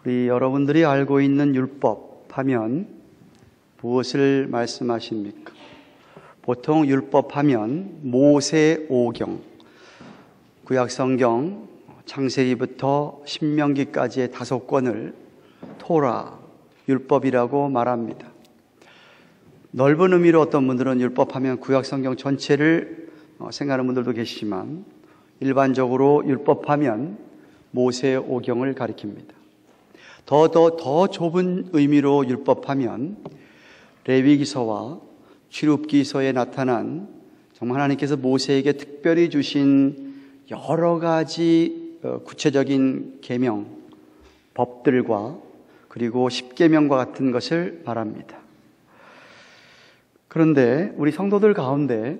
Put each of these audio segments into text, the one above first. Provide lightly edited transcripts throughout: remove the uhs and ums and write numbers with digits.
우리 여러분들이 알고 있는 율법 하면 무엇을 말씀하십니까? 보통 율법 하면 모세오경, 구약성경 창세기부터 신명기까지의 5권을 토라, 율법이라고 말합니다. 넓은 의미로 어떤 분들은 율법하면 구약성경 전체를 생각하는 분들도 계시지만 일반적으로 율법하면 모세오경을 가리킵니다. 더 좁은 의미로 율법하면 레위기서와 출애굽기서에 나타난 정말 하나님께서 모세에게 특별히 주신 여러 가지 구체적인 계명, 법들과 그리고 십계명과 같은 것을 말합니다. 그런데 우리 성도들 가운데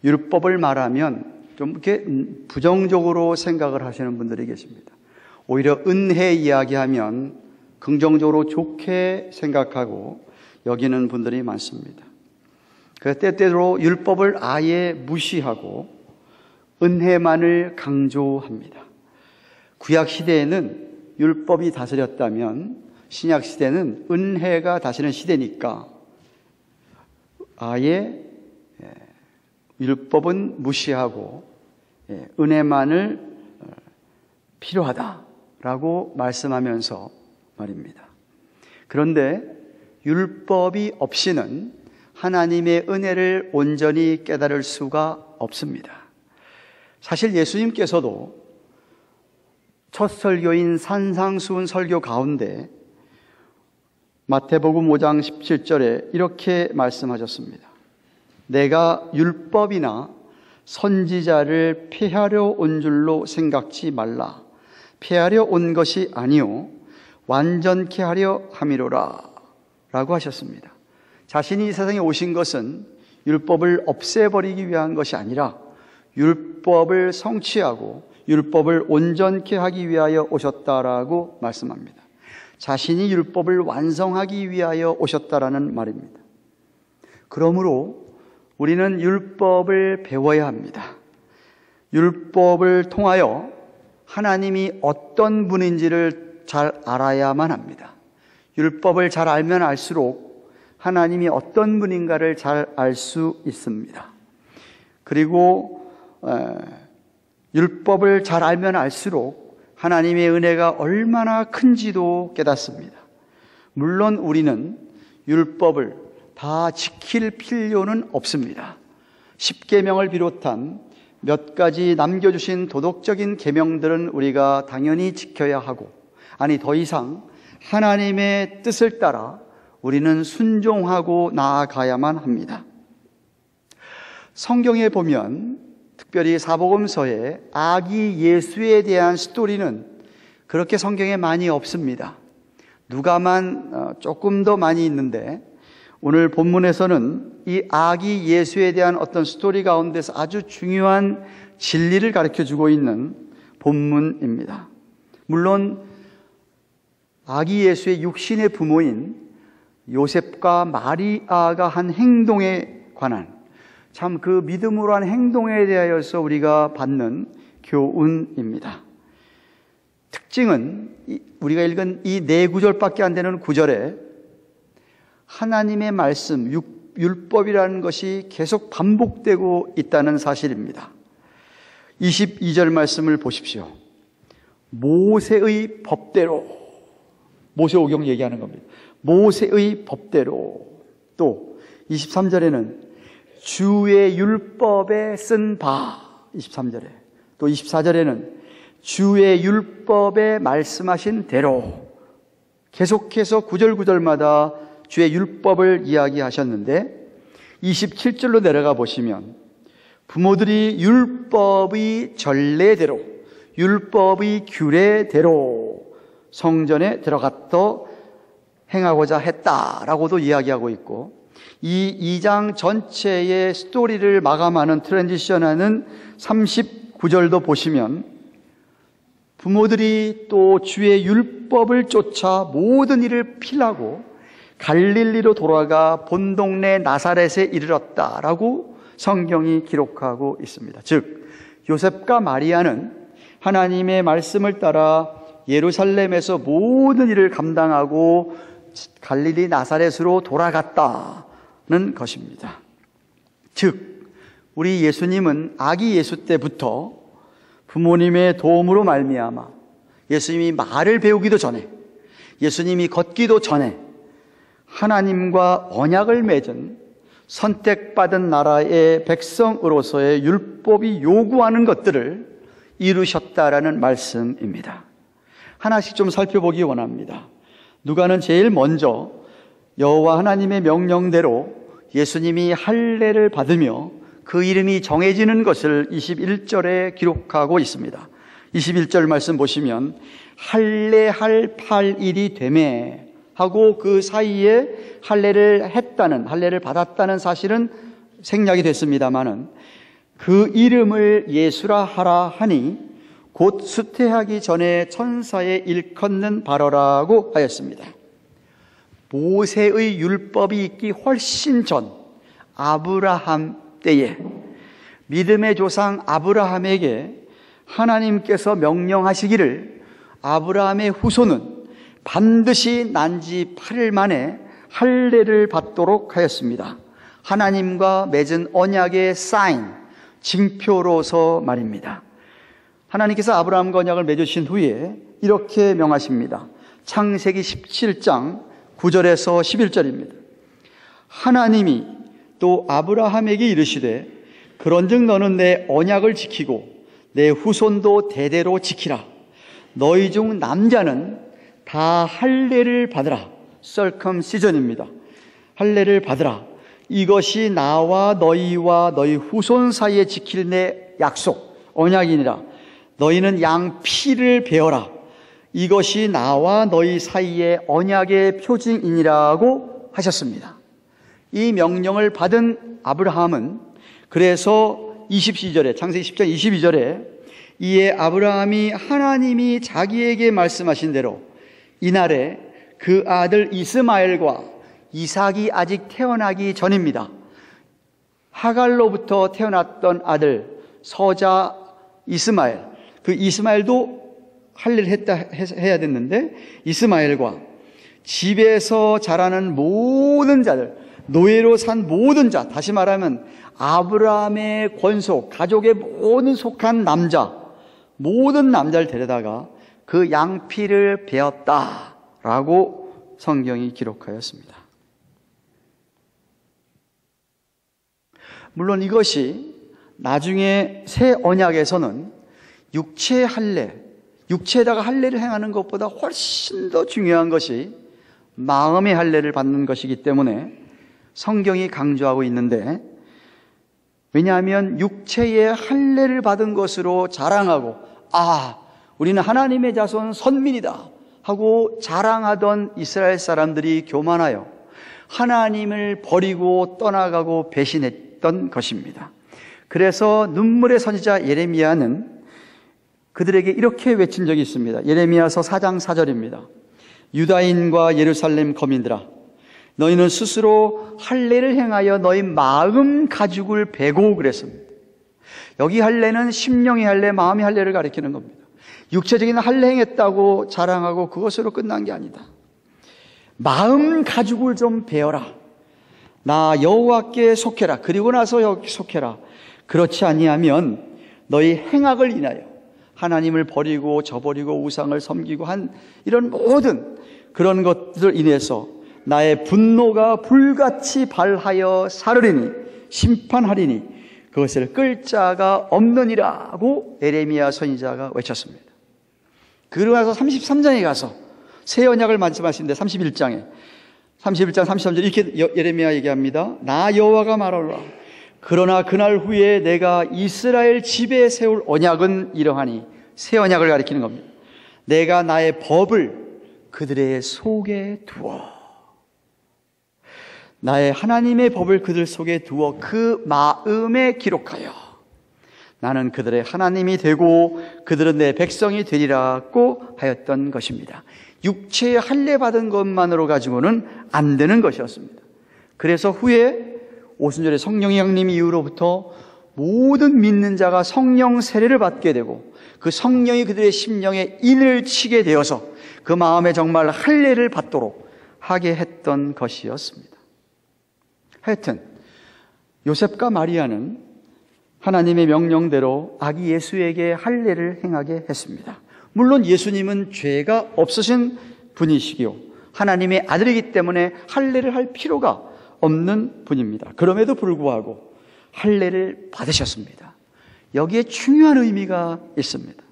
율법을 말하면 좀 이렇게 부정적으로 생각을 하시는 분들이 계십니다. 오히려 은혜 이야기하면 긍정적으로 좋게 생각하고 여기는 분들이 많습니다. 그래서 때때로 율법을 아예 무시하고 은혜만을 강조합니다. 구약 시대에는 율법이 다스렸다면 신약 시대는 은혜가 다스리는 시대니까 아예 율법은 무시하고 은혜만을 필요하다라고 말씀하면서 말입니다. 그런데 율법이 없이는 하나님의 은혜를 온전히 깨달을 수가 없습니다. 사실 예수님께서도 첫 설교인 산상수훈 설교 가운데 마태복음 5장 17절에 이렇게 말씀하셨습니다. 내가 율법이나 선지자를 폐하려 온 줄로 생각지 말라. 폐하려 온 것이 아니요 완전케 하려 함이로라 라고 하셨습니다. 자신이 이 세상에 오신 것은 율법을 없애버리기 위한 것이 아니라 율법을 성취하고 율법을 온전케 하기 위하여 오셨다라고 말씀합니다. 자신이 율법을 완성하기 위하여 오셨다라는 말입니다. 그러므로 우리는 율법을 배워야 합니다. 율법을 통하여 하나님이 어떤 분인지를 잘 알아야만 합니다. 율법을 잘 알면 알수록 하나님이 어떤 분인가를 잘 알 수 있습니다. 그리고 율법을 잘 알면 알수록 하나님의 은혜가 얼마나 큰지도 깨닫습니다. 물론 우리는 율법을 다 지킬 필요는 없습니다. 십계명을 비롯한 몇 가지 남겨주신 도덕적인 계명들은 우리가 당연히 지켜야 하고, 아니 더 이상 하나님의 뜻을 따라 우리는 순종하고 나아가야만 합니다. 성경에 보면 특별히 사복음서에 아기 예수에 대한 스토리는 그렇게 성경에 많이 없습니다. 누가만 조금 더 많이 있는데 오늘 본문에서는 이 아기 예수에 대한 어떤 스토리 가운데서 아주 중요한 진리를 가르쳐주고 있는 본문입니다. 물론 아기 예수의 육신의 부모인 요셉과 마리아가 한 행동에 관한 참 그 믿음으로 한 행동에 대하여서 우리가 받는 교훈입니다. 특징은 우리가 읽은 이 4구절밖에 안 되는 구절에 하나님의 말씀, 율법이라는 것이 계속 반복되고 있다는 사실입니다. 22절 말씀을 보십시오. 모세의 법대로, 모세오경 얘기하는 겁니다. 모세의 법대로. 또 23절에는 주의 율법에 쓴 바, 23절에 또 24절에는 주의 율법에 말씀하신 대로 계속해서 구절마다 주의 율법을 이야기하셨는데 27절로 내려가 보시면 부모들이 율법의 전례대로, 율법의 규례대로 성전에 들어갔더 행하고자 했다라고도 이야기하고 있고, 이 2장 전체의 스토리를 마감하는 트랜지션하는 39절도 보시면 부모들이 또 주의 율법을 쫓아 모든 일을 필하고 갈릴리로 돌아가 본 동네 나사렛에 이르렀다라고 성경이 기록하고 있습니다. 즉 요셉과 마리아는 하나님의 말씀을 따라 예루살렘에서 모든 일을 감당하고 갈릴리 나사렛으로 돌아갔다는 것입니다. 즉 우리 예수님은 아기 예수 때부터 부모님의 도움으로 말미암아 예수님이 말을 배우기도 전에, 예수님이 걷기도 전에 하나님과 언약을 맺은 선택받은 나라의 백성으로서의 율법이 요구하는 것들을 이루셨다라는 말씀입니다. 하나씩 좀 살펴보기 원합니다. 누가는 제일 먼저 여호와 하나님의 명령대로 예수님이 할례를 받으며 그 이름이 정해지는 것을 21절에 기록하고 있습니다. 21절 말씀 보시면 할례할 8일이 되매 하고 그 사이에 할례를 받았다는 사실은 생략이 됐습니다마는 그 이름을 예수라 하라 하니 곧 수태하기 전에 천사의 일컫는 바로라고 하였습니다. 모세의 율법이 있기 훨씬 전 아브라함 때에 믿음의 조상 아브라함에게 하나님께서 명령하시기를 아브라함의 후손은 반드시 난지 8일 만에 할례를 받도록 하였습니다. 하나님과 맺은 언약의 사인, 징표로서 말입니다. 하나님께서 아브라함과 언약을 맺으신 후에 이렇게 명하십니다. 창세기 17장 9절에서 11절입니다. 하나님이 또 아브라함에게 이르시되 그런즉 너는 내 언약을 지키고 내 후손도 대대로 지키라. 너희 중 남자는 다 할례를 받으라. circumcision입니다. 할례를 받으라. 이것이 나와 너희와 너희 후손 사이에 지킬 내 약속, 언약이니라. 너희는 양 피를 베어라. 이것이 나와 너희 사이의 언약의 표징이니라고 하셨습니다. 이 명령을 받은 아브라함은 그래서 22절에 창세기 10장 22절에 이에 아브라함이 하나님이 자기에게 말씀하신 대로 이날에 그 아들 이스마엘과 이삭이 아직 태어나기 전입니다. 하갈로부터 태어났던 아들 서자 이스마엘, 그 이스마엘도 할례를 해야 됐는데 이스마엘과 집에서 자라는 모든 자들, 노예로 산 모든 자, 다시 말하면 아브라함의 권속, 가족의 모든 속한 남자, 모든 남자를 데려다가 그 양피를 베었다라고 성경이 기록하였습니다. 물론 이것이 나중에 새 언약에서는 육체 할례, 육체에다가 할례를 행하는 것보다 훨씬 더 중요한 것이 마음의 할례를 받는 것이기 때문에 성경이 강조하고 있는데, 왜냐하면 육체의 할례를 받은 것으로 자랑하고 우리는 하나님의 자손 선민이다 하고 자랑하던 이스라엘 사람들이 교만하여 하나님을 버리고 떠나가고 배신했던 것입니다. 그래서 눈물의 선지자 예레미야는 그들에게 이렇게 외친 적이 있습니다. 예레미야서 4장 4절입니다. 유다인과 예루살렘 거민들아, 너희는 스스로 할례를 행하여 너희 마음 가죽을 베고 그랬습니다. 여기 할례는 심령의 할례, 마음의 할례를 가리키는 겁니다. 육체적인 할례 행했다고 자랑하고 그것으로 끝난 게 아니다. 마음 가죽을 좀 베어라. 나 여호와께 속해라. 그리고 나서 여기 속해라. 그렇지 아니하면 너희 행악을 인하여 하나님을 버리고 저버리고 우상을 섬기고 한 이런 모든 그런 것들 인해서 나의 분노가 불같이 발하여 사르리니 심판하리니 그것을 끌 자가 없느니라고 예레미야 선지자가 외쳤습니다. 그러고 나서 33장에 가서 새 언약을 말씀하시는데 31장 33절 이렇게 예레미야 얘기합니다. 나 여호와가 말하노라. 그러나 그날 후에 내가 이스라엘 집에 세울 언약은 이러하니, 새 언약을 가리키는 겁니다. 내가 나의 법을 그들의 속에 두어, 나의 하나님의 법을 그들 속에 두어 그 마음에 기록하여 나는 그들의 하나님이 되고 그들은 내 백성이 되리라고 하였던 것입니다. 육체에 할례 받은 것만으로 가지고는 안 되는 것이었습니다. 그래서 후에 오순절에 성령의 강림 이후로부터 모든 믿는 자가 성령 세례를 받게 되고 그 성령이 그들의 심령에 인을 치게 되어서 그 마음에 정말 할례를 받도록 하게 했던 것이었습니다. 하여튼 요셉과 마리아는 하나님의 명령대로 아기 예수에게 할례를 행하게 했습니다. 물론 예수님은 죄가 없으신 분이시기요 하나님의 아들이기 때문에 할례를 할 필요가 없는 분입니다. 그럼에도 불구하고 할례를 받으셨습니다. 여기에 중요한 의미가 있습니다.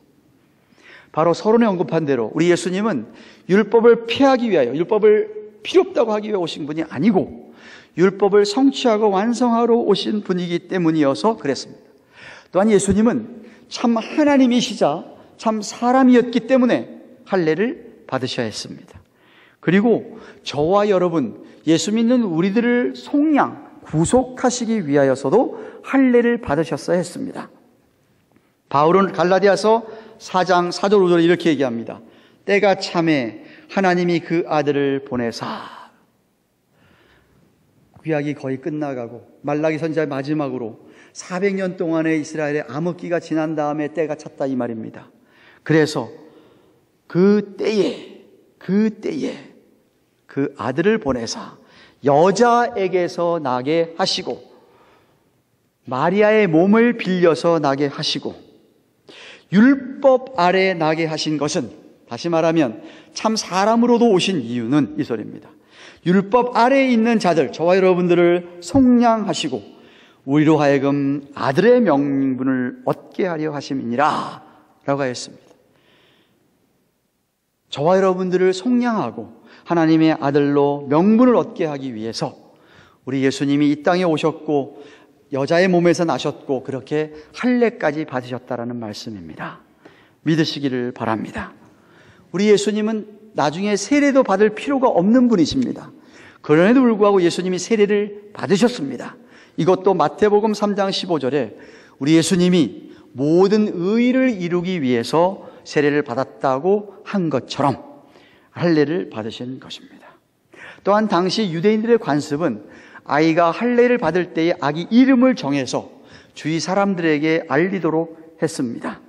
바로 서론에 언급한 대로 우리 예수님은 율법을 피하기 위하여, 율법을 필요 없다고 하기 위해 오신 분이 아니고 율법을 성취하고 완성하러 오신 분이기 때문이어서 그랬습니다. 또한 예수님은 참 하나님이시자 참 사람이었기 때문에 할례를 받으셔야 했습니다. 그리고 저와 여러분, 예수 믿는 우리들을 속량, 구속하시기 위하여서도 할례를 받으셨어야 했습니다. 바울은 갈라디아서 4장 4절 5절에 이렇게 얘기합니다. 때가 참에 하나님이 그 아들을 보내사. 구약이 거의 끝나가고 말라기 선지자의 마지막으로 400년 동안의 이스라엘의 암흑기가 지난 다음에 때가 찼다 이 말입니다. 그래서 그 때에 그 아들을 보내사 여자에게서 나게 하시고 마리아의 몸을 빌려서 나게 하시고 율법 아래 나게 하신 것은, 다시 말하면 참 사람으로도 오신 이유는 이 소리입니다. 율법 아래에 있는 자들, 저와 여러분들을 속량하시고 우리로 하여금 아들의 명분을 얻게 하려 하심이니라 라고 하였습니다. 저와 여러분들을 속량하고 하나님의 아들로 명분을 얻게 하기 위해서 우리 예수님이 이 땅에 오셨고 여자의 몸에서 나셨고 그렇게 할례까지 받으셨다라는 말씀입니다. 믿으시기를 바랍니다. 우리 예수님은 나중에 세례도 받을 필요가 없는 분이십니다. 그럼에도 불구하고 예수님이 세례를 받으셨습니다. 이것도 마태복음 3장 15절에 우리 예수님이 모든 의를 이루기 위해서 세례를 받았다고 한 것처럼 할례를 받으신 것입니다. 또한 당시 유대인들의 관습은 아이가 할례를 받을 때에 아기 이름을 정해서 주위 사람들에게 알리도록 했습니다.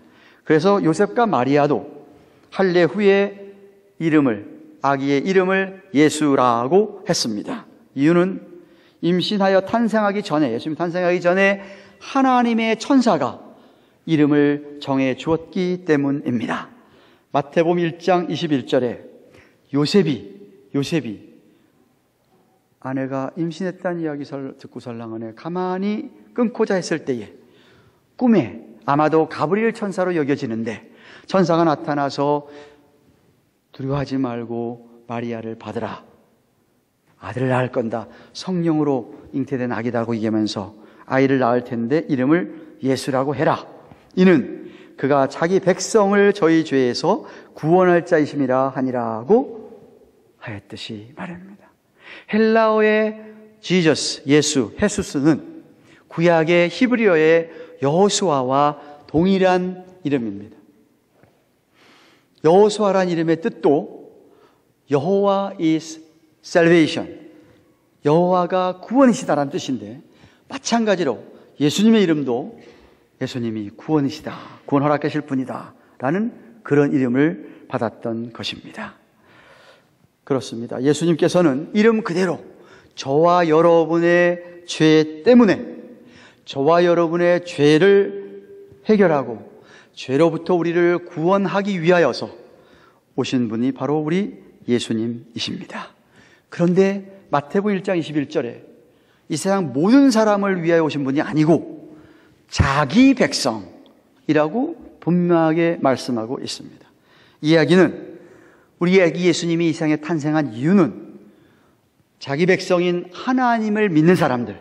그래서 요셉과 마리아도 할례 후에 아기의 이름을 예수라고 했습니다. 이유는 임신하여 탄생하기 전에, 예수님 탄생하기 전에 하나님의 천사가 이름을 정해 주었기 때문입니다. 마태복음 1장 21절에 요셉이 아내가 임신했다는 이야기를 듣고 설랑하네 가만히 끊고자 했을 때에 꿈에 아마도 가브리엘 천사로 여겨지는데 천사가 나타나서 두려워하지 말고 마리아를 받으라. 아들을 낳을 건다. 성령으로 잉태된 아기다고 얘기하면서 아이를 낳을 텐데 이름을 예수라고 해라. 이는 그가 자기 백성을 저희 죄에서 구원할 자이심이라 하니라고 하였듯이 말합니다. 헬라어의 지저스, 예수, 헤수스는 구약의 히브리어의 여호수아와 동일한 이름입니다. 여호수아란 이름의 뜻도 여호와 is salvation, 여호와가 구원이시다라는 뜻인데 마찬가지로 예수님의 이름도 예수님이 구원이시다, 구원 허락하실 분이다 라는 그런 이름을 받았던 것입니다. 그렇습니다. 예수님께서는 이름 그대로 저와 여러분의 죄 때문에 저와 여러분의 죄를 해결하고 죄로부터 우리를 구원하기 위하여서 오신 분이 바로 우리 예수님이십니다. 그런데 마태복음 1장 21절에 이 세상 모든 사람을 위하여 오신 분이 아니고 자기 백성이라고 분명하게 말씀하고 있습니다. 이 이야기는 우리 아기 예수님이 이 세상에 탄생한 이유는 자기 백성인 하나님을 믿는 사람들,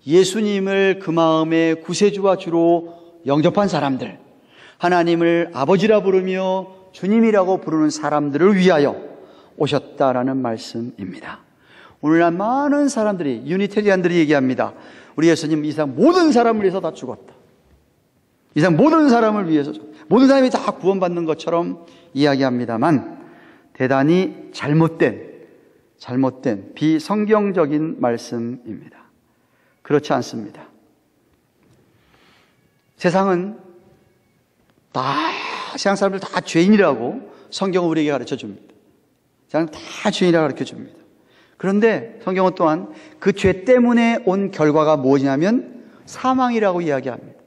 예수님을 그 마음의 구세주와 주로 영접한 사람들, 하나님을 아버지라 부르며 주님이라고 부르는 사람들을 위하여 오셨다라는 말씀입니다. 오늘날 많은 사람들이, 유니테리안들이 얘기합니다. 우리 예수님 이 세상 모든 사람을 위해서 다 죽었다. 이 세상 모든 사람을 위해서, 모든 사람이 다 구원받는 것처럼 이야기합니다만 대단히 잘못된 비성경적인 말씀입니다. 그렇지 않습니다. 세상은 세상 사람들 다 죄인이라고 성경은 우리에게 가르쳐 줍니다. 세상은 다 죄인이라고 가르쳐 줍니다. 그런데 성경은 또한 그 죄 때문에 온 결과가 무엇이냐면 사망이라고 이야기합니다.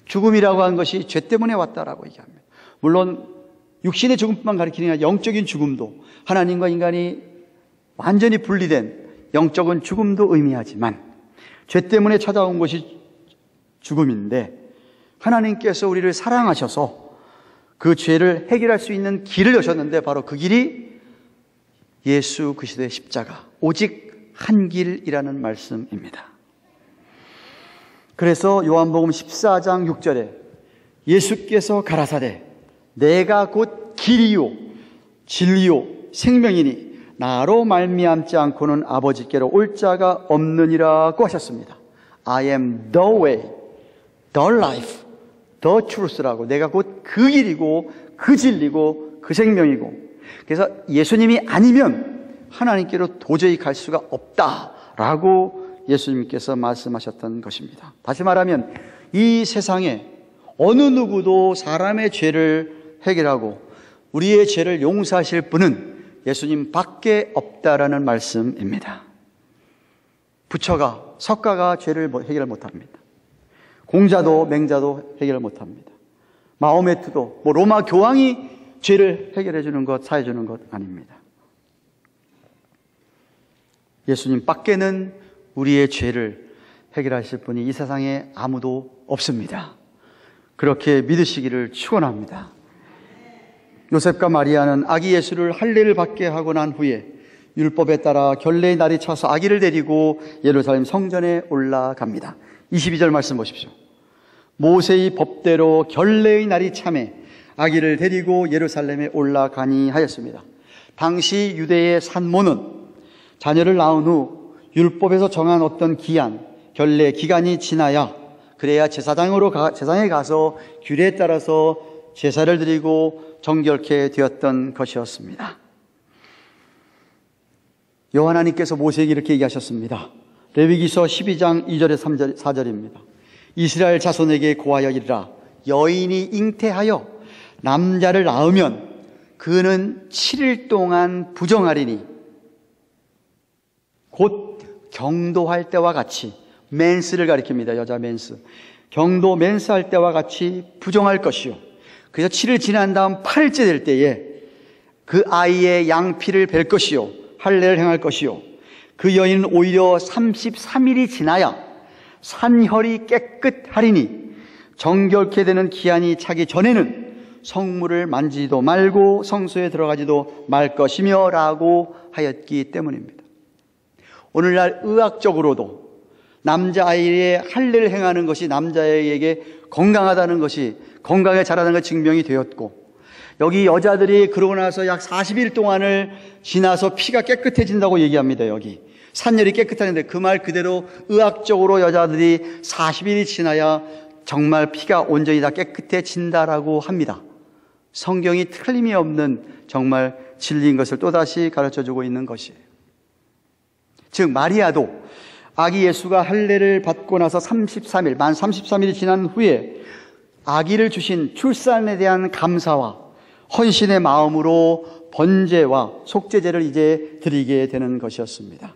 죽음이라고 하는 것이 죄 때문에 왔다라고 얘기합니다. 물론 육신의 죽음뿐만 가리키는 아니라 영적인 죽음도, 하나님과 인간이 완전히 분리된 영적인 죽음도 의미하지만 죄 때문에 찾아온 것이 죽음인데, 하나님께서 우리를 사랑하셔서 그 죄를 해결할 수 있는 길을 여셨는데, 바로 그 길이 예수 그리스도의 십자가, 오직 한 길이라는 말씀입니다. 그래서 요한복음 14장 6절에 예수께서 가라사대 내가 곧 길이요 진리요 생명이니 나로 말미암지 않고는 아버지께로 올 자가 없느니라고 하셨습니다. I am the way, the life, the truth라고, 내가 곧 그 길이고 그 진리고 그 생명이고, 그래서 예수님이 아니면 하나님께로 도저히 갈 수가 없다라고 예수님께서 말씀하셨던 것입니다. 다시 말하면 이 세상에 어느 누구도 사람의 죄를 해결하고 우리의 죄를 용서하실 분은 예수님 밖에 없다라는 말씀입니다. 부처가, 석가가 죄를 해결 못합니다. 공자도 맹자도 해결 못합니다. 마호메트도, 로마 교황이 죄를 해결해 주는 것, 사해 주는 것 아닙니다. 예수님 밖에는 우리의 죄를 해결하실 분이 이 세상에 아무도 없습니다. 그렇게 믿으시기를 축원합니다. 요셉과 마리아는 아기 예수를 할례를 받게 하고 난 후에 율법에 따라 결례의 날이 차서 아기를 데리고 예루살렘 성전에 올라갑니다. 22절 말씀 보십시오. 모세의 법대로 결례의 날이 참에 아기를 데리고 예루살렘에 올라가니 하였습니다. 당시 유대의 산모는 자녀를 낳은 후 율법에서 정한 어떤 기한, 결례 기간이 지나야 그래야 제사장에 가서 규례에 따라서 제사를 드리고 정결케 되었던 것이었습니다. 여호와 하나님께서 모세에게 이렇게 얘기하셨습니다. 레위기서 12장 2절에 3절, 4절입니다. 이스라엘 자손에게 고하여 이르라. 여인이 잉태하여 남자를 낳으면 그는 7일 동안 부정하리니 곧 경도할 때와 같이, 맨스를 가리킵니다. 여자 맨스. 경도 맨스할 때와 같이 부정할 것이요. 그래서 7일 지난 다음 8일째 될 때에 그 아이의 양피를 벨 것이요. 할례를 행할 것이요. 그 여인은 오히려 33일이 지나야 산혈이 깨끗하리니 정결케 되는 기한이 차기 전에는 성물을 만지지도 말고 성소에 들어가지도 말 것이며 라고 하였기 때문입니다. 오늘날 의학적으로도 남자아이의 할례를 행하는 것이 남자에게 건강하다는 것이, 건강에 자라는 것이 증명이 되었고, 여기 여자들이 그러고 나서 약 40일 동안을 지나서 피가 깨끗해진다고 얘기합니다. 여기 산열이 깨끗하는데 그 말 그대로 의학적으로 여자들이 40일이 지나야 정말 피가 온전히 다 깨끗해진다라고 합니다. 성경이 틀림이 없는 정말 진리인 것을 또다시 가르쳐주고 있는 것이에요. 즉 마리아도 아기 예수가 할례를 받고 나서 33일, 만 33일이 지난 후에 아기를 주신 출산에 대한 감사와 헌신의 마음으로 번제와 속죄제를 이제 드리게 되는 것이었습니다.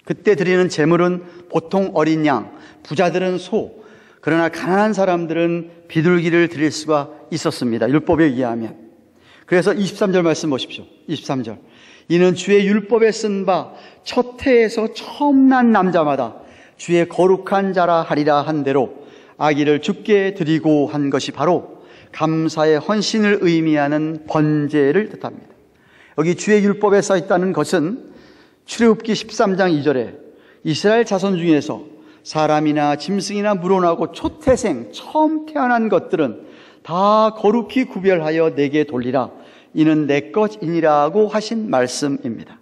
그때 드리는 제물은 보통 어린 양, 부자들은 소, 그러나 가난한 사람들은 비둘기를 드릴 수가 있었습니다. 율법에 의하면. 그래서 23절 말씀 보십시오. 23절. 이는 주의 율법에 쓴 바 첫 해에서 처음 난 남자마다 주의 거룩한 자라 하리라 한 대로 아기를 주께 드리고 한 것이 바로 감사의 헌신을 의미하는 번제를 뜻합니다. 여기 주의 율법에 써 있다는 것은 출애굽기 13장 2절에 이스라엘 자손 중에서 사람이나 짐승이나 물어나고 초태생, 처음 태어난 것들은 다 거룩히 구별하여 내게 돌리라. 이는 내 것이니라고 하신 말씀입니다.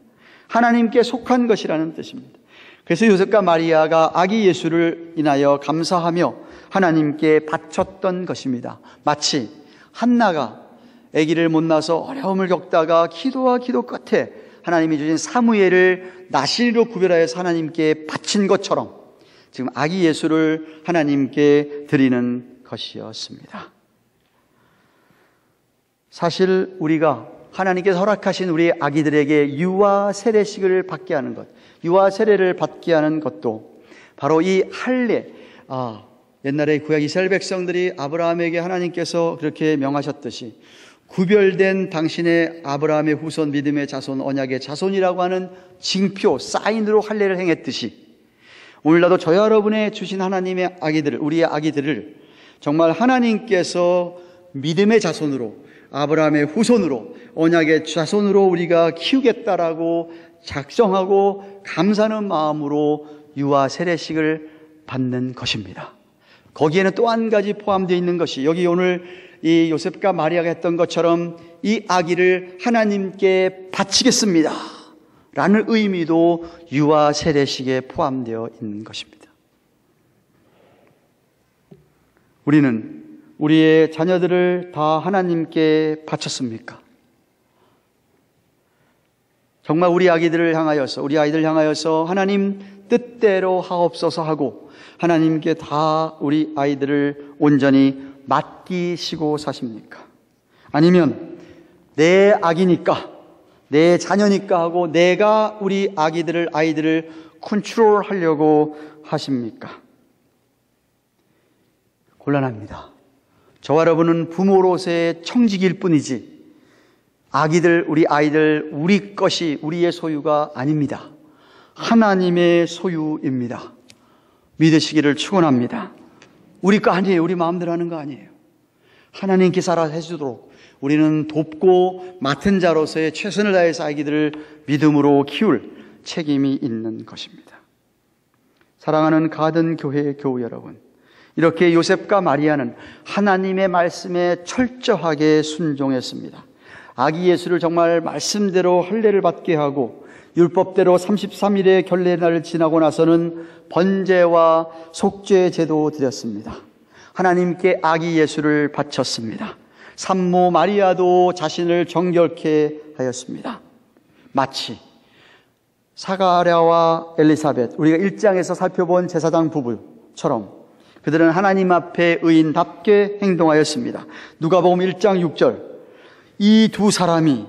하나님께 속한 것이라는 뜻입니다. 그래서 요셉과 마리아가 아기 예수를 인하여 감사하며 하나님께 바쳤던 것입니다. 마치 한나가 아기를 못 낳아서 어려움을 겪다가 기도와 기도 끝에 하나님이 주신 사무엘을 나신이로 구별하여서 하나님께 바친 것처럼 지금 아기 예수를 하나님께 드리는 것이었습니다. 사실 우리가 하나님께서 허락하신 우리 아기들에게 유아 세례식을 받게 하는 것, 유아 세례를 받게 하는 것도 바로 이 할례, 옛날에 구약 이스라엘 백성들이 아브라함에게 하나님께서 그렇게 명하셨듯이 구별된 당신의 아브라함의 후손, 믿음의 자손, 언약의 자손이라고 하는 징표, 사인으로 할례를 행했듯이 오늘날도 저와 여러분의 주신 하나님의 아기들을, 우리의 아기들을 정말 하나님께서 믿음의 자손으로, 아브라함의 후손으로, 언약의 자손으로 우리가 키우겠다라고 작정하고 감사하는 마음으로 유아 세례식을 받는 것입니다. 거기에는 또 한 가지 포함되어 있는 것이, 여기 오늘 이 요셉과 마리아가 했던 것처럼 이 아기를 하나님께 바치겠습니다 라는 의미도 유아 세례식에 포함되어 있는 것입니다. 우리는 우리의 자녀들을 다 하나님께 바쳤습니까? 정말 우리 아이들을 향하여서 하나님 뜻대로 하옵소서 하고 하나님께 다 우리 아이들을 온전히 맡기시고 사십니까? 아니면 내 아기니까, 내 자녀니까 하고 내가 우리 아이들을 컨트롤하려고 하십니까? 곤란합니다. 저와 여러분은 부모로서의 청직일 뿐이지 우리 아이들 우리 것이, 우리의 소유가 아닙니다. 하나님의 소유입니다. 믿으시기를 축원합니다. 우리 거 아니에요. 우리 마음대로 하는 거 아니에요. 하나님께서 알아서 해주도록 우리는 돕고 맡은 자로서의 최선을 다해서 아기들을 믿음으로 키울 책임이 있는 것입니다. 사랑하는 가든 교회의 교우 여러분, 이렇게 요셉과 마리아는 하나님의 말씀에 철저하게 순종했습니다. 아기 예수를 정말 말씀대로 할례를 받게 하고 율법대로 33일의 결례날을 지나고 나서는 번제와 속죄 제도 드렸습니다. 하나님께 아기 예수를 바쳤습니다. 산모 마리아도 자신을 정결케 하였습니다. 마치 사가랴와 엘리사벳, 우리가 1장에서 살펴본 제사장 부부처럼 그들은 하나님 앞에 의인답게 행동하였습니다. 누가복음 1장 6절, 이 두 사람이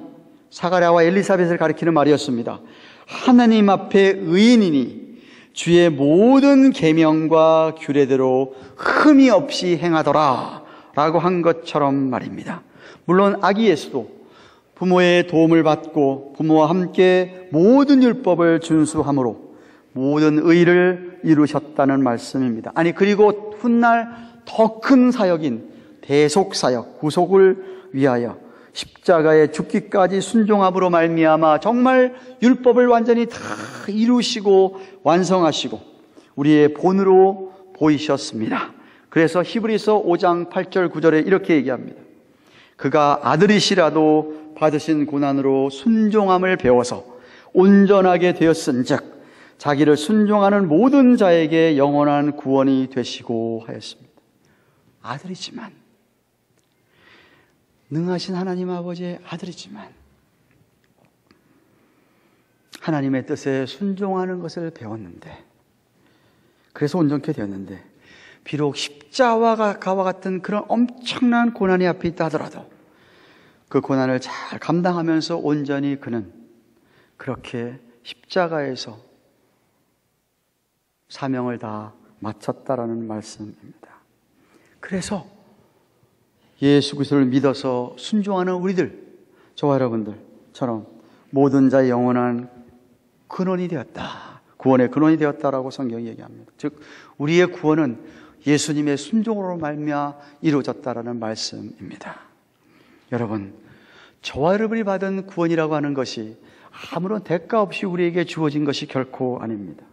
사가랴와 엘리사벳을 가리키는 말이었습니다. 하나님 앞에 의인이니 주의 모든 계명과 규례대로 흠이 없이 행하더라 라고 한 것처럼 말입니다. 물론 아기 예수도 부모의 도움을 받고 부모와 함께 모든 율법을 준수함으로 모든 의를 이루셨다는 말씀입니다. 그리고 훗날 더 큰 사역인 대속사역, 구속을 위하여 십자가에 죽기까지 순종함으로 말미암아 정말 율법을 완전히 다 이루시고 완성하시고 우리의 본으로 보이셨습니다. 그래서 히브리서 5장 8절 9절에 이렇게 얘기합니다. 그가 아들이시라도 받으신 고난으로 순종함을 배워서 온전하게 되었은즉 자기를 순종하는 모든 자에게 영원한 구원이 되시고 하였습니다. 아들이지만, 능하신 하나님 아버지의 아들이지만 하나님의 뜻에 순종하는 것을 배웠는데, 그래서 온전케 되었는데, 비록 십자가와 같은 그런 엄청난 고난이 앞에 있다 하더라도 그 고난을 잘 감당하면서 온전히 그는 그렇게 십자가에서 사명을 다 마쳤다라는 말씀입니다. 그래서 예수 그리스도를 믿어서 순종하는 우리들, 저와 여러분들처럼 모든 자의 영원한 근원이 되었다, 구원의 근원이 되었다라고 성경이 얘기합니다. 즉 우리의 구원은 예수님의 순종으로 말미암아 이루어졌다라는 말씀입니다. 여러분, 저와 여러분이 받은 구원이라고 하는 것이 아무런 대가 없이 우리에게 주어진 것이 결코 아닙니다.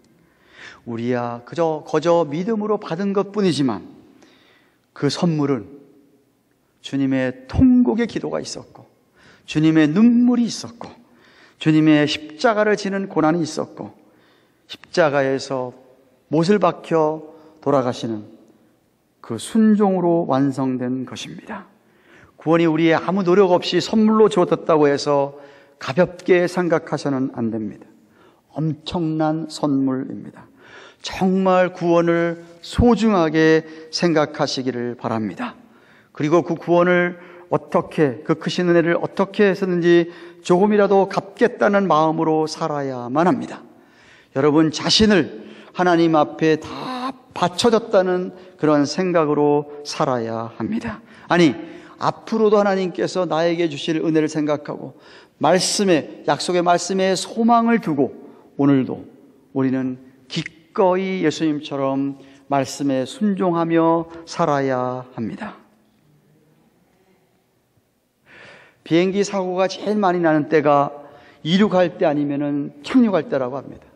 우리야 거저 믿음으로 받은 것뿐이지만 그 선물은 주님의 통곡의 기도가 있었고, 주님의 눈물이 있었고, 주님의 십자가를 지는 고난이 있었고, 십자가에서 못을 박혀 돌아가시는 그 순종으로 완성된 것입니다. 구원이 우리의 아무 노력 없이 선물로 주어졌다고 해서 가볍게 생각하셔는 안 됩니다. 엄청난 선물입니다. 정말 구원을 소중하게 생각하시기를 바랍니다. 그리고 그 구원을 어떻게, 그 크신 은혜를 어떻게 해서든지 조금이라도 갚겠다는 마음으로 살아야만 합니다. 여러분 자신을 하나님 앞에 다 바쳐졌다는 그런 생각으로 살아야 합니다. 아니, 앞으로도 하나님께서 나에게 주실 은혜를 생각하고 말씀에, 약속의 말씀에 소망을 두고 오늘도 우리는 기꺼이 예수님처럼 말씀에 순종하며 살아야 합니다. 비행기 사고가 제일 많이 나는 때가 이륙할 때 아니면은 착륙할 때라고 합니다.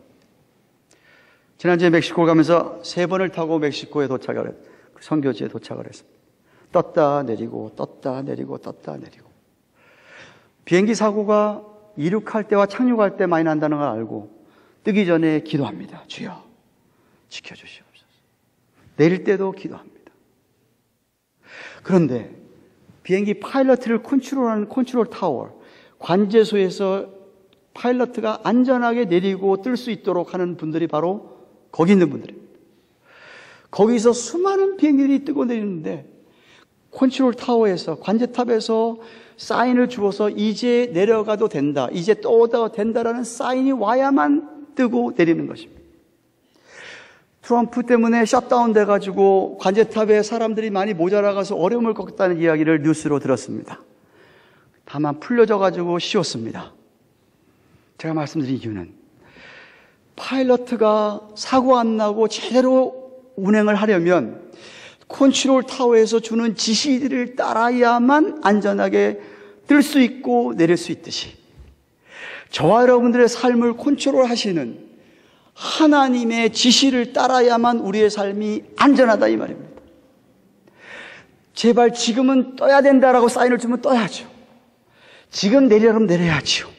지난주에 멕시코 가면서 3번을 타고 멕시코에 도착을 했어요. 선교지에 도착을 했습니다. 떴다 내리고 떴다 내리고 떴다 내리고. 비행기 사고가 이륙할 때와 착륙할 때 많이 난다는 걸 알고 뜨기 전에 기도합니다. 주여 지켜주시옵소서. 내릴 때도 기도합니다. 그런데 비행기 파일럿을 컨트롤하는 컨트롤 타워, 관제소에서 파일럿가 안전하게 내리고 뜰 수 있도록 하는 분들이 바로 거기 있는 분들입니다. 거기서 수많은 비행기들이 뜨고 내리는데 컨트롤 타워에서, 관제탑에서 사인을 주어서 이제 내려가도 된다, 이제 떠도 된다라는 사인이 와야만 뜨고 내리는 것입니다. 트럼프 때문에 셧다운 돼가지고 관제탑에 사람들이 많이 모자라가서 어려움을 겪었다는 이야기를 뉴스로 들었습니다. 다만 풀려져가지고 쉬웠습니다. 제가 말씀드린 이유는 파일럿가 사고 안 나고 제대로 운행을 하려면 컨트롤 타워에서 주는 지시들을 따라야만 안전하게 뜰 수 있고 내릴 수 있듯이 저와 여러분들의 삶을 컨트롤 하시는 하나님의 지시를 따라야만 우리의 삶이 안전하다 이 말입니다. 제발 지금은 떠야 된다라고 사인을 주면 떠야죠. 지금 내리라면 내려야죠.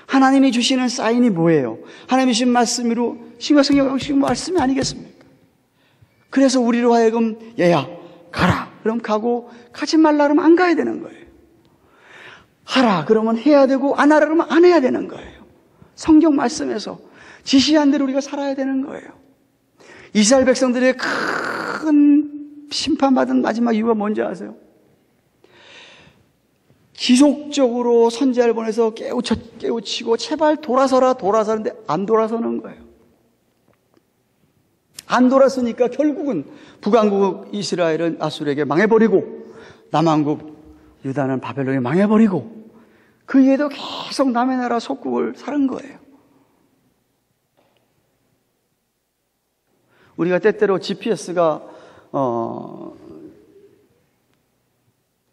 하나님이 주시는 사인이 뭐예요? 하나님이 주신 말씀으로 신약성경에 주신 말씀이 아니겠습니까? 그래서 우리로 하여금 얘야 가라 그럼 가고, 가지 말라 그러면 안 가야 되는 거예요. 하라 그러면 해야 되고 안 하라 그러면 안 해야 되는 거예요. 성경 말씀에서 지시한 대로 우리가 살아야 되는 거예요. 이스라엘 백성들의 큰 심판받은 마지막 이유가 뭔지 아세요? 지속적으로 선지자를 보내서 깨우치고 제발 돌아서라 돌아서는데 안 돌아서는 거예요. 안 돌아서니까 결국은 북왕국 이스라엘은 아수르에게 망해버리고 남왕국 유다는 바벨론에 망해버리고 그 이후에도 계속 남의 나라 속국을 사는 거예요. 우리가 때때로 GPS가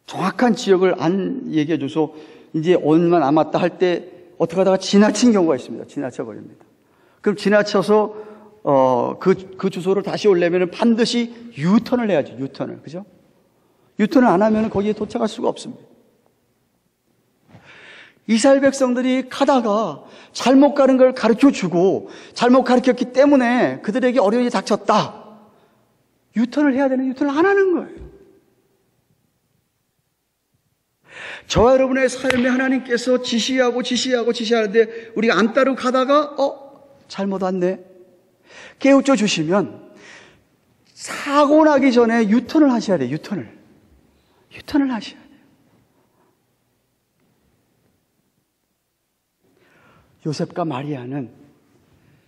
정확한 지역을 안 얘기해줘서 이제 얼마 남았다 할 때 어떻게 하다가 지나친 경우가 있습니다. 지나쳐버립니다. 그럼 지나쳐서 그 주소를 다시 오려면 반드시 유턴을 해야죠. 유턴을. 그죠? 유턴을 안 하면 거기에 도착할 수가 없습니다. 이스라엘 백성들이 가다가 잘못 가는 걸 가르쳐주고 잘못 가르쳤기 때문에 그들에게 어려움이 닥쳤다. 유턴을 해야 되는 유턴을 안 하는 거예요. 저와 여러분의 삶에 하나님께서 지시하는데 우리가 안 따르고 가다가 잘못 왔네. 깨우쳐 주시면 사고 나기 전에 유턴을 하셔야 돼요. 유턴을 하셔야 돼요. 요셉과 마리아는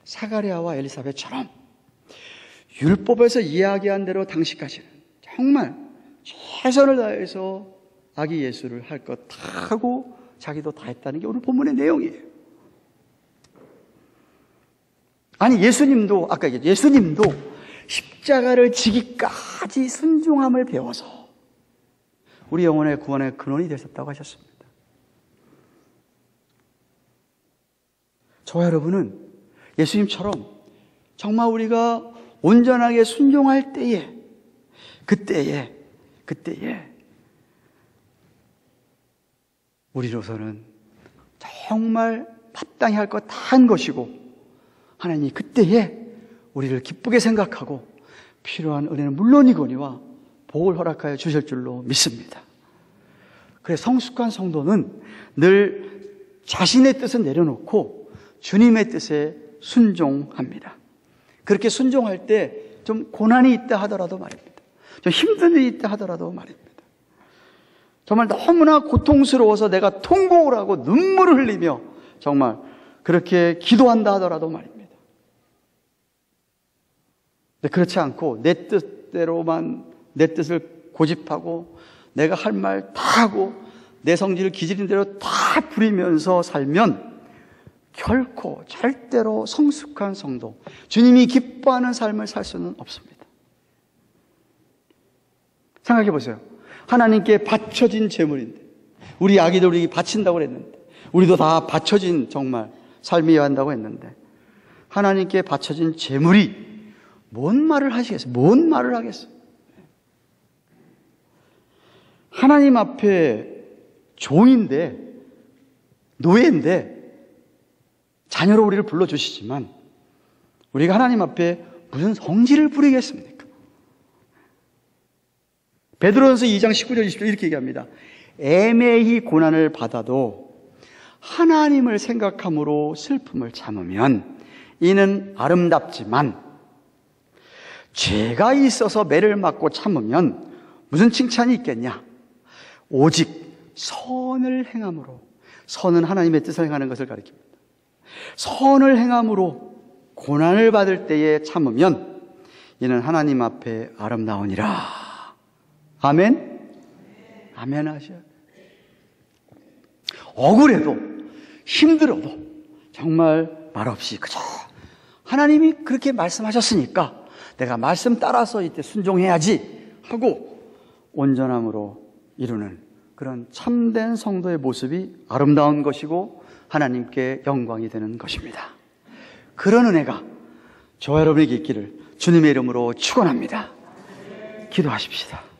사가랴와 엘리사벳처럼 율법에서 이야기한 대로 당시까지는 정말 최선을 다해서 아기 예수를 할 것 다 하고 자기도 다 했다는 게 오늘 본문의 내용이에요. 아니 예수님도 아까 예수님도 십자가를 지기까지 순종함을 배워서 우리 영혼의 구원의 근원이 되셨다고 하셨습니다. 저와 여러분은 예수님처럼 정말 우리가 온전하게 순종할 때에 그때에 우리로서는 정말 마땅히 할 것 다 한 것이고 하나님이 그때에 우리를 기쁘게 생각하고 필요한 은혜는 물론이거니와 복을 허락하여 주실 줄로 믿습니다. 그래서 성숙한 성도는 늘 자신의 뜻을 내려놓고 주님의 뜻에 순종합니다. 그렇게 순종할 때 좀 고난이 있다 하더라도 말입니다. 좀 힘든 일이 있다 하더라도 말입니다. 정말 너무나 고통스러워서 내가 통곡을 하고 눈물을 흘리며 정말 그렇게 기도한다 하더라도 말입니다. 근데 그렇지 않고 내 뜻대로만 내 뜻을 고집하고 내가 할 말 다 하고 내 성질을 기질인 대로 다 부리면서 살면 결코 절대로 성숙한 성도, 주님이 기뻐하는 삶을 살 수는 없습니다. 생각해 보세요. 하나님께 바쳐진 제물인데, 우리 아기들 우리 바친다고 했는데, 우리도 다 바쳐진 정말 삶이어야 한다고 했는데, 하나님께 바쳐진 제물이 뭔 말을 하시겠어요? 뭔 말을 하겠어요? 하나님 앞에 종인데, 노예인데, 자녀로 우리를 불러주시지만, 우리가 하나님 앞에 무슨 성질을 부리겠습니까? 베드로전서 2장 19절 20절 이렇게 얘기합니다. 애매히 고난을 받아도 하나님을 생각함으로 슬픔을 참으면 이는 아름답지만 죄가 있어서 매를 맞고 참으면 무슨 칭찬이 있겠냐? 오직 선을 행함으로, 선은 하나님의 뜻을 행하는 것을 가리킵니다. 선을 행함으로 고난을 받을 때에 참으면 이는 하나님 앞에 아름다우니라. 아멘? 아멘 하셔야 돼요. 억울해도 힘들어도 정말 말없이 그저 하나님이 그렇게 말씀하셨으니까 내가 말씀 따라서 이때 순종해야지 하고 온전함으로 이루는 그런 참된 성도의 모습이 아름다운 것이고 하나님께 영광이 되는 것입니다. 그런 은혜가 저와 여러분에게 있기를 주님의 이름으로 축원합니다. 기도하십시다.